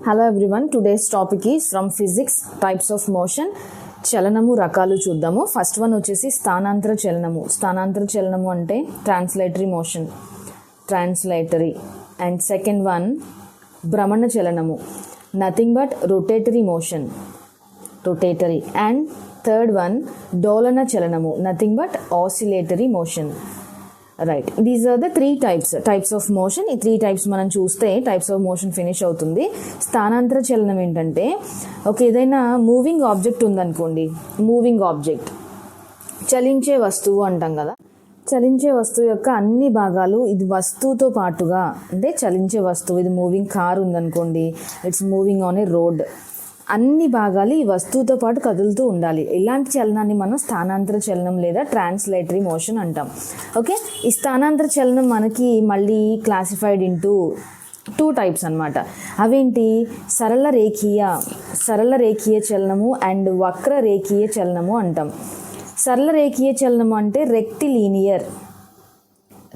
Hello everyone, today's topic is from physics types of motion. చలనము రకాలు చూద్దాము. First one వచ్చేసి స్థానాంతర చలనము. స్థానాంతర చలనము అంటే translatory motion, translatory. And second one భ్రమణ చలనము, nothing but rotatory motion, rotatory. And third one డోలన చలనము, nothing but oscillatory motion. Right, these are the three types of motion. ఈ త్రీ టైప్స్ మనం చూస్తే టైప్స్ ఆఫ్ మోషన్ ఫినిష్ అవుతుంది. స్థానాంతర చలనం ఏంటంటే ఏదైనా మూవింగ్ ఆబ్జెక్ట్ ఉందనుకోండి, మూవింగ్ ఆబ్జెక్ట్, చలించే వస్తువు అంటాం కదా. చలించే వస్తువు యొక్క అన్ని భాగాలు, ఇది వస్తువుతో పాటుగా అంటే చలించే వస్తువు, ఇది మూవింగ్ కార్ ఉందనుకోండి, it's moving on a road, అన్ని భాగాలు ఈ వస్తువుతో పాటు కదులుతూ ఉండాలి. ఇలాంటి చలనాన్ని మనం స్థానాంతర చలనం లేదా ట్రాన్స్లేటరీ మోషన్ అంటాం. ఓకే, ఈ స్థానాంతర చలనం మనకి మళ్ళీ క్లాసిఫైడ్ ఇంటూ టూ టైప్స్ అనమాట. అవేంటి? సరళ రేఖీయ చలనము అండ్ వక్ర రేఖీయ చలనము అంటాం. సరళ రేఖీయ చలనము అంటే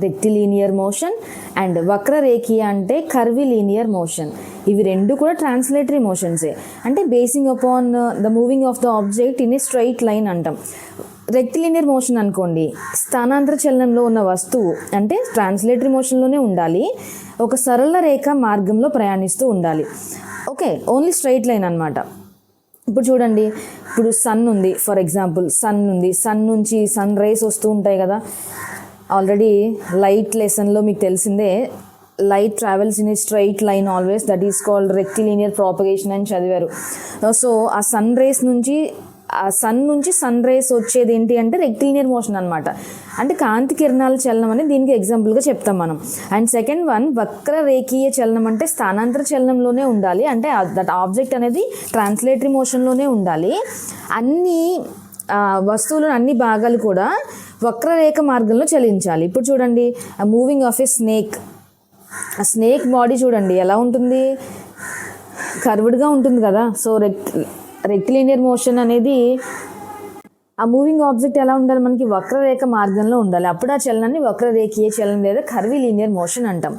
రెక్టిలీనియర్ మోషన్, అండ్ వక్రరేఖీయ అంటే కర్విలీనియర్ మోషన్. ఇవి రెండు కూడా ట్రాన్స్లేటరీ మోషన్సే. అంటే basing upon the moving of the object in a straight line అంటాం. రెక్టిలీనియర్ మోషన్ అనుకోండి, స్థానాంతర చలనంలో ఉన్న వస్తువు అంటే ట్రాన్స్లేటరీ మోషన్లోనే ఉండాలి, ఒక సరళ రేఖ మార్గంలో ప్రయాణిస్తూ ఉండాలి. ఓకే, ఓన్లీ స్ట్రైట్ లైన్ అనమాట. ఇప్పుడు చూడండి, ఇప్పుడు సన్ ఉంది, ఫర్ ఎగ్జాంపుల్ సన్ ఉంది, సన్ నుంచి సన్ రేస్ వస్తూ ఉంటాయి కదా. ఆల్రెడీ లైట్ లెసన్లో మీకు తెలిసిందే, light travels in a straight line always, that is called rectilinear propagation అని చదివారు. సో ఆ సన్ నుంచి సన్ రేస్ వచ్చేది ఏంటి అంటే రెక్టిలీనియర్ మోషన్ అనమాట. అంటే కాంతి కిరణాల చలనం అని దీనికి ఎగ్జాంపుల్గా చెప్తాం మనం. అండ్ సెకండ్ వన్ వక్ర రేఖీయ చలనం అంటే స్థానాంతర చలనంలోనే ఉండాలి, అంటే దట్ ఆబ్జెక్ట్ అనేది ట్రాన్స్లేటరీ మోషన్లోనే ఉండాలి. అన్ని వస్తువులు, అన్ని భాగాలు కూడా వక్రరేఖ మార్గంలో చలించాలి. ఇప్పుడు చూడండి, మూవింగ్ ఆఫ్ ఏ స్నేక్, ఆ స్నేక్ బాడీ చూడండి ఎలా ఉంటుంది, కర్వ్డ్గా ఉంటుంది కదా. సో రెక్టిలీనియర్ మోషన్ అనేది ఆ మూవింగ్ ఆబ్జెక్ట్ ఎలా ఉండాలి, మనకి వక్రరేఖ మార్గంలో ఉండాలి. అప్పుడు ఆ చలనాన్ని వక్రరేఖీయ చలనం లేదా కర్విలీనియర్ మోషన్ అంటాం.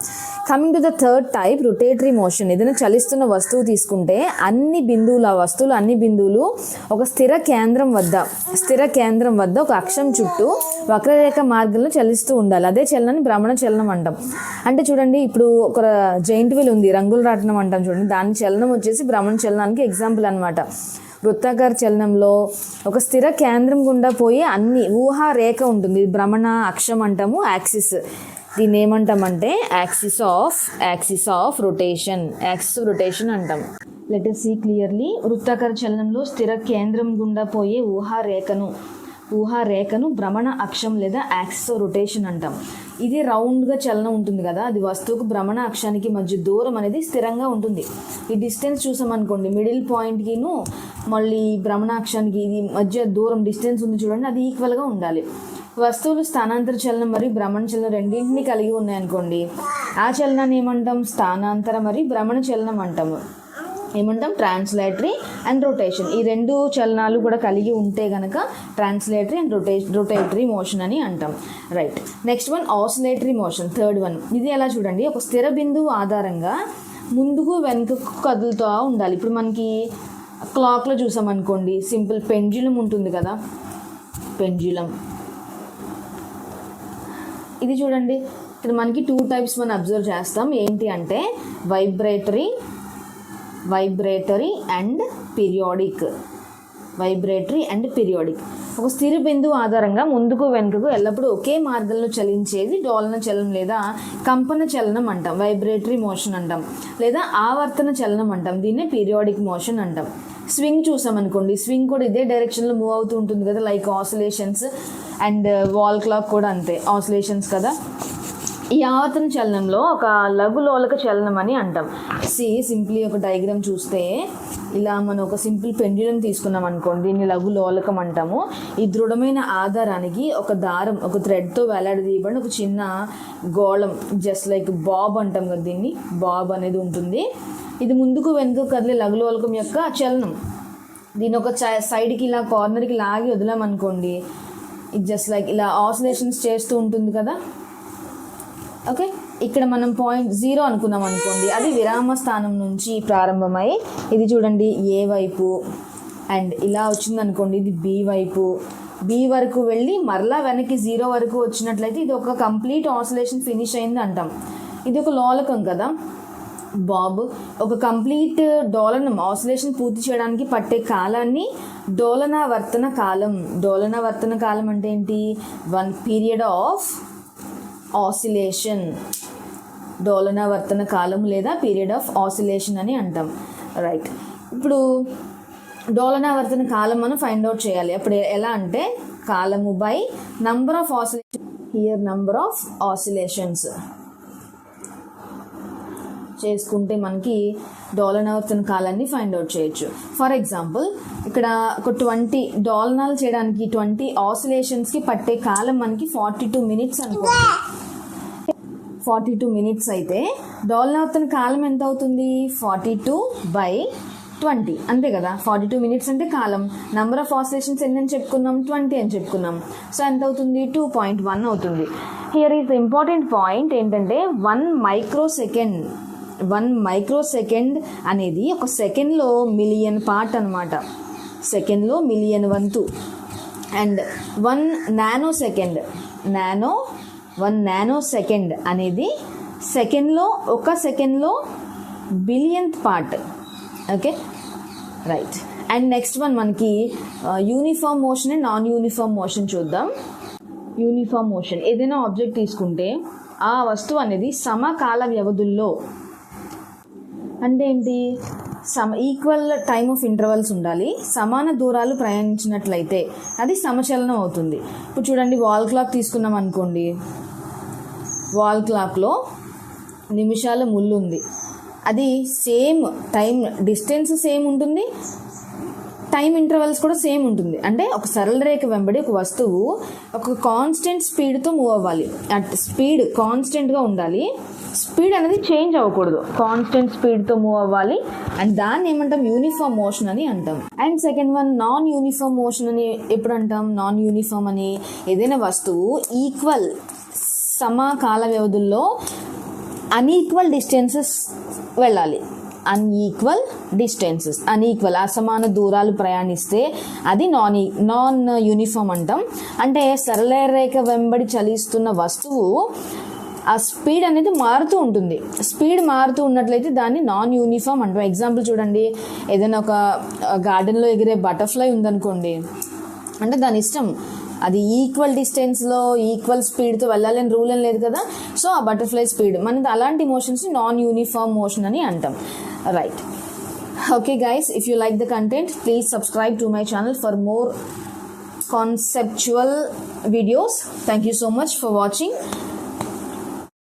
Coming to the third type, rotatory motion. ఏదైనా చలిస్తున్న వస్తువు తీసుకుంటే ఆ వస్తువులు అన్ని బిందువులు ఒక స్థిర కేంద్రం వద్ద ఒక అక్షం చుట్టూ వక్రరేఖ మార్గంలో చలిస్తూ ఉండాలి. అదే చలనాన్ని భ్రమణ చలనం అంటాం. అంటే చూడండి, ఇప్పుడు ఒక జైంట్ వీల్ ఉంది, రంగుల రాట్నం అంటాం చూడండి, దాని చలనం వచ్చేసి భ్రమణ చలనానికి ఎగ్జాంపుల్ అనమాట. వృత్తాకార చలనంలో ఒక స్థిర కేంద్రం గుండా పోయి అన్ని ఊహా రేఖ ఉంటుంది, భ్రమణ అక్షం అంటాము, యాక్సిస్. దీన్ని ఏమంటామంటే యాక్సిస్ ఆఫ్ రొటేషన్ అంటాం. Let us see clearly. వృత్తాకార చలనంలో స్థిర కేంద్రం గుండా పోయే ఊహా రేఖను భ్రమణ అక్షం లేదా యాక్సిస్ ఆఫ్ రొటేషన్ అంటాం. ఇది రౌండ్గా చలనం ఉంటుంది కదా, అది వస్తువుకు భ్రమణ అక్షానికి మధ్య దూరం అనేది స్థిరంగా ఉంటుంది. ఈ డిస్టెన్స్ చూసామనుకోండి, మిడిల్ పాయింట్కిను మళ్ళీ భ్రమణ అక్షానికి ఇది మధ్య దూరం డిస్టెన్స్ ఉంది చూడండి, అది ఈక్వల్గా ఉండాలి. వస్తువులు స్థానాంతర చలనం మరియు భ్రమణ చలనం రెండింటినీ కలిగి ఉన్నాయనుకోండి, ఆ చలనాన్ని ఏమంటాం? స్థానాంతర మరియు భ్రమణ చలనం అంటాము. ఏమంటాం? Translatory and rotation. ఈ రెండు చలనాలు కూడా కలిగి ఉంటే కనుక ట్రాన్స్లేటరీ అండ్ రొటేటరీ మోషన్ అని అంటాం. Right, next one oscillatory motion, third one. ఇది ఎలా చూడండి, ఒక స్థిర బిందువు ఆధారంగా ముందుకు వెనుకకు కదులుతూ ఉండాలి. ఇప్పుడు మనకి క్లాక్లో చూసామనుకోండి, సింపుల్ పెండ్యులం ఉంటుంది కదా, పెండ్యులం. ఇది చూడండి, ఇక్కడ మనకి టూ టైప్స్ మనం అబ్జర్వ్ చేస్తాం. ఏంటి అంటే వైబ్రేటరీ అండ్ పీరియాడిక్. ఒక స్థిర బిందువు ఆధారంగా ముందుకు వెనుకకు ఎల్లప్పుడూ ఒకే మార్గంలో చలించేది డోలన చలనం లేదా కంపన చలనం అంటాం, వైబ్రేటరీ మోషన్ అంటాం, లేదా ఆవర్తన చలనం అంటాం. దీన్నే పీరియాడిక్ మోషన్ అంటాం. స్వింగ్ చూసామనుకోండి, స్వింగ్ కూడా ఇదే డైరెక్షన్లో మూవ్ అవుతూ ఉంటుంది కదా, like oscillations. And wall clock కూడా అంతే, ఆసిలేషన్స్ కదా. ఈ ఆవర్తన చలనంలో ఒక లఘులోలక చలనం అని అంటాం. సింప్లీ ఒక డయాగ్రామ్ చూస్తే, ఇలా మనం ఒక సింపుల్ పెండ్యులం తీసుకున్నాం అనుకోండి, దీన్ని లఘులోలకం అంటాము. ఈ దృఢమైన ఆధారానికి ఒక దారం, ఒక థ్రెడ్తో వేలాడదీయబడిన ఒక చిన్న గోళం, జస్ట్ లైక్ బాబ్ అంటాం కదా, దీన్ని బాబ్ అనేది ఉంటుంది. ఇది ముందుకు వెనుక కదిలే లఘులోలకం యొక్క చలనం. దీని ఒక సైడ్కి ఇలా కార్నర్కి లాగి వదిలామనుకోండి, ఇది జస్ట్ లైక్ ఇలా ఆసిలేషన్స్ చేస్తూ ఉంటుంది కదా. ఓకే, ఇక్కడ మనం పాయింట్ 0 అనుకున్నాం అనుకోండి, అది విరామ స్థానం నుంచి ప్రారంభమై ఇది చూడండి ఏ వైపు, అండ్ ఇలా వచ్చింది అనుకోండి ఇది బి వైపు, బి వరకు వెళ్ళి మరలా వెనక్కి 0 వరకు వచ్చినట్లయితే ఇది ఒక కంప్లీట్ ఆసిలేషన్ ఫినిష్ అయింది అంటాం. ఇది ఒక లోలకం కదా బాబ్. ఒక కంప్లీట్ డోలనం ఆసిలేషన్ పూర్తి చేయడానికి పట్టే కాలాన్ని డోలనావర్తన కాలం. డోలనావర్తన కాలం అంటే ఏంటి? 1 పీరియడ్ ఆఫ్ ఆసిలేషన్. డోలనావర్తన కాలం లేదా పీరియడ్ ఆఫ్ ఆసిలేషన్ అని అంటాం. రైట్, ఇప్పుడు డోలనావర్తన కాలం మనం ఫైండ్ అవుట్ చేయాలి. అప్పుడు ఎలా అంటే కాలము by number of oscillation, here number of oscillations చేసుకుంటే మనకి డోలనావర్తన కాలాన్ని ఫైండ్ అవుట్ చేయొచ్చు. ఫర్ ఎగ్జాంపుల్ ఇక్కడ ఒక 20 డోలనాలు చేయడానికి 20 ఆసిలేషన్స్కి పట్టే కాలం మనకి 42 మినిట్స్ అనుకోండి. 42 మినిట్స్ అయితే డోలనావర్తన కాలం ఎంత అవుతుంది? 42/20 అంతే కదా. 42 మినిట్స్ అంటే కాలం. నెంబర్ ఆఫ్ ఆసిలేషన్స్ ఎన్ని అని చెప్పుకున్నాం? 20 అని చెప్పుకున్నాం. సో ఎంత అవుతుంది? 2.1 అవుతుంది. Here is the important point ఏంటంటే 1 మైక్రోసెకండ్ అనేది ఒక సెకండ్లో మిలియన్ పార్ట్ అనమాట. సెకండ్లో మిలియన్ వంతు. అండ్ 1 నానో సెకండ్ అనేది ఒక సెకండ్లో billionth part. Okay, right. And next one మనకి uniform motion and non uniform motion చూద్దాం. యూనిఫామ్ మోషన్, ఏదైనా ఆబ్జెక్ట్ తీసుకుంటే ఆ వస్తువు అనేది సమకాల వ్యవధుల్లో, అంటే ఏంటి? ఈక్వల్ టైమ్ ఆఫ్ ఇంటర్వల్స్ ఉండాలి, సమాన దూరాలు ప్రయాణించినట్లయితే అది సమచలనం అవుతుంది. ఇప్పుడు చూడండి వాల్ క్లాక్ తీసుకున్నాం అనుకోండి, వాల్ క్లాక్లో నిమిషాల ముళ్ళు ఉంది. అది సేమ్ టైం డిస్టెన్స్ సేమ్ ఉంటుంది, టైం ఇంటర్వల్స్ కూడా సేమ్ ఉంటుంది. అంటే ఒక సరళ రేఖ వెంబడి ఒక వస్తువు ఒక కాన్స్టెంట్ స్పీడ్తో మూవ్ అవ్వాలి. స్పీడ్ కాన్స్టెంట్గా ఉండాలి, స్పీడ్ అనేది చేంజ్ అవ్వకూడదు, కాన్స్టెంట్ స్పీడ్తో మూవ్ అవ్వాలి. అండ్ దాన్ని ఏమంటాం? యూనిఫామ్ మోషన్ అని అంటాం. And second one non uniform motion అని ఎప్పుడు అంటాం? నాన్ యూనిఫామ్ అని ఏదైనా వస్తువు ఈక్వల్ సమకాల వ్యవధుల్లో అన్ఈక్వల్ డిస్టెన్సెస్ వెళ్ళాలి. అన్ఈక్వల్ అసమాన దూరాలు ప్రయాణిస్తే అది నాన్ యూనిఫామ్ అంటాం. అంటే సరళ రేఖ వెంబడి చలిస్తున్న వస్తువు ఆ స్పీడ్ అనేది మారుతూ ఉంటుంది. స్పీడ్ మారుతూ ఉన్నట్లయితే దాన్ని నాన్ యూనిఫామ్ అంటాం. ఎగ్జాంపుల్ చూడండి, ఏదైనా ఒక గార్డెన్లో ఎగిరే బటర్ఫ్లై ఉందనుకోండి, అంటే దాని ఇష్టం, అది ఈక్వల్ డిస్టెన్స్లో ఈక్వల్ స్పీడ్తో వెళ్ళాలని రూల్ ఏం లేదు కదా. సో ఆ బటర్ఫ్లై స్పీడ్ మనది అలాంటి మోషన్స్ని నాన్ యూనిఫామ్ మోషన్ అని అంటాం. Right, okay guys, if you like the content please subscribe to my channel for more conceptual videos. Thank you so much for watching.